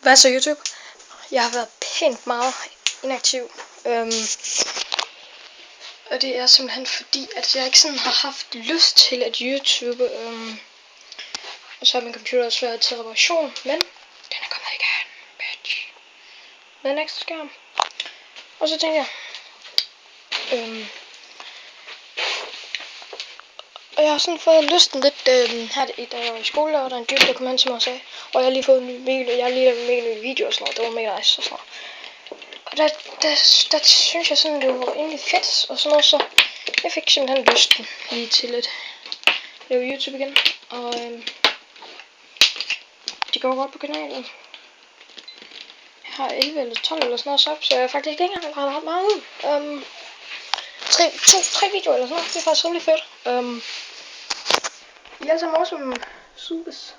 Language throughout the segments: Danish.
Hvad så YouTube? Jeg har været pænt meget inaktiv. Og det er simpelthen fordi, at jeg ikke sådan har haft lyst til at YouTube. Og så har min computer også været til reparation, men den er kommet igen, bitch. Med en ekstra skærm. Og så tænkte jeg, og jeg har sådan fået lysten lidt her, da jeg var i skole, og der er en dyb, der kom hen til mig og sagde, og jeg har lige fået en ny mail, og jeg har lige lavet en mega ny video og sådan noget, det var mega nice og sådan noget. Og der synes jeg sådan, det var egentlig fedt og sådan noget, så jeg fik simpelthen lysten lige til at lave YouTube igen. Og det går godt på kanalen. Jeg har 11 eller 12 eller sådan noget så jeg har faktisk ikke engang ret meget ud. 3 videoer eller sådan noget, det er faktisk rimelig fedt. I er sammen også som subes.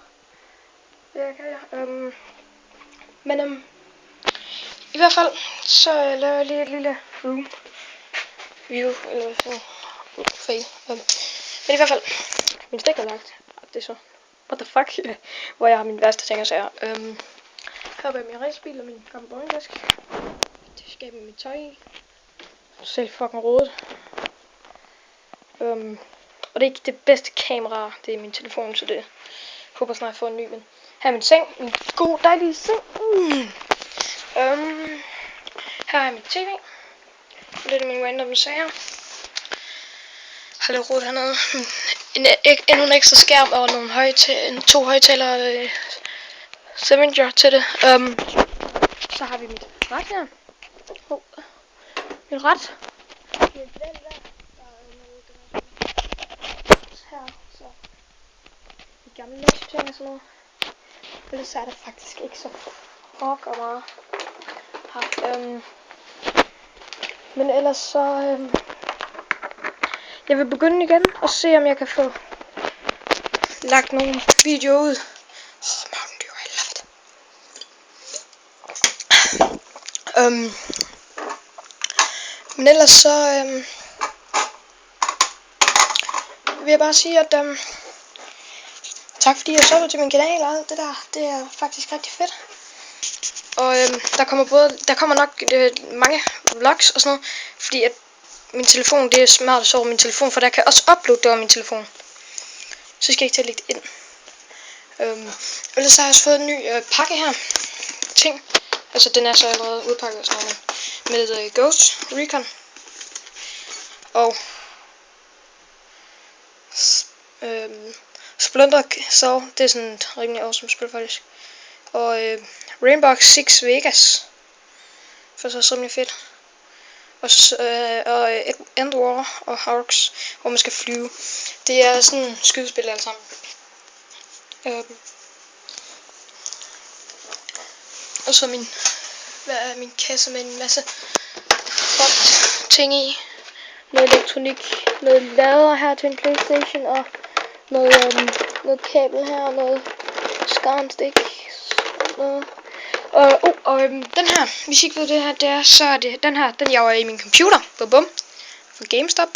Det kan jeg. Men i hvert fald, så laver jeg lige et lille room view, eller hvad sådan fail. Men i hvert fald, min stik er lagt. Det er så, what the fuck, hvor jeg har min værste ting at sige. Her er min racebil og min gamle bowlingtaske. Det skaber mit tøj i. Selv fucking rodet. Og det er ikke det bedste kamera, det er min telefon, så det håber snart jeg får en ny, men her er min seng, min gode dejlige seng. Her er mit tv. Lidt af mine random sager. Har lidt rodet hernede. Endnu en ekstra skærm og nogle 2 højtalere Seminger til det. Så har vi mit ret her. Mit ret. Her, så de gamle lektie-ting og sådan noget. Ellers er det faktisk ikke så fuck meget her. Men ellers så jeg vil begynde igen og se om jeg kan få lagt nogle videoer ud. Men ellers så vil jeg bare sige, at tak fordi jeg så til min kanal og alt det der. Det er faktisk rigtig fedt. Og der kommer nok mange vlogs og sådan noget, fordi at min telefon, det er smart at sove min telefon, for der kan også uploade det over min telefon. Så skal jeg ikke til at lægge det ind. Ellers har jeg også fået en ny pakke her. Ting. Altså den er så allerede udpakket og sådan noget. Med Ghost Recon. Og Splinter Cell, det er sådan et rimelig awesome spil faktisk. Og Rainbow Six Vegas, for så er det rimelig fedt. Og End War og Hawks, hvor man skal flyve. Det er sådan et skydespil alle sammen. Og så min kasse med en masse fucked ting i. Noget elektronik, noget lader her til en PlayStation og noget kabel her og noget skarnstik. Og den her, hvis I ikke ved det her, det er, så er det den her, den jeg var i min computer. Bum. For GameStop.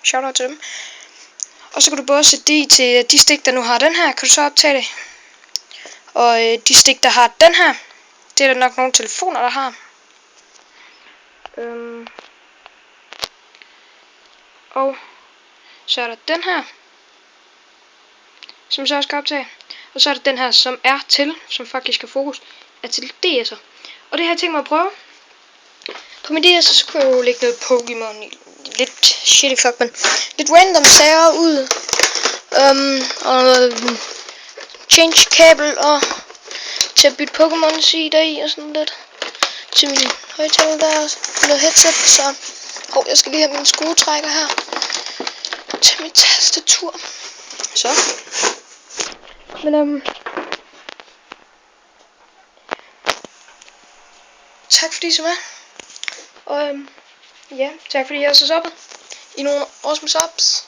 Shoutout til dem. Og så kan du både sætte det til de stik, der nu har den her, kan du så optage det. Og de stik, der har den her, det er der nok nogle telefoner, der har. Og så er der den her, som så også skal optage. Og så er der den her, som er til, som faktisk skal fokus, er til DS'er. Og det har jeg tænkt mig at prøve. På min DS'er, så kunne jeg jo lægge noget Pokémon i. Lidt shitty fuck, men lidt random sager ud. Og noget change kabel og til at bytte Pokémon i deri og sådan lidt. Til min højtaler der og noget headset, så jeg skal lige have min skruetrækker her til mit tastatur. Så. Men tak fordi I så med. Og ja, tak fordi I har så stoppet i nogle awesome subs.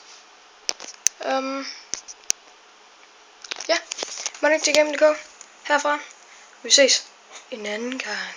Ja, må ikke til Game.dk herfra. Vi ses en anden gang.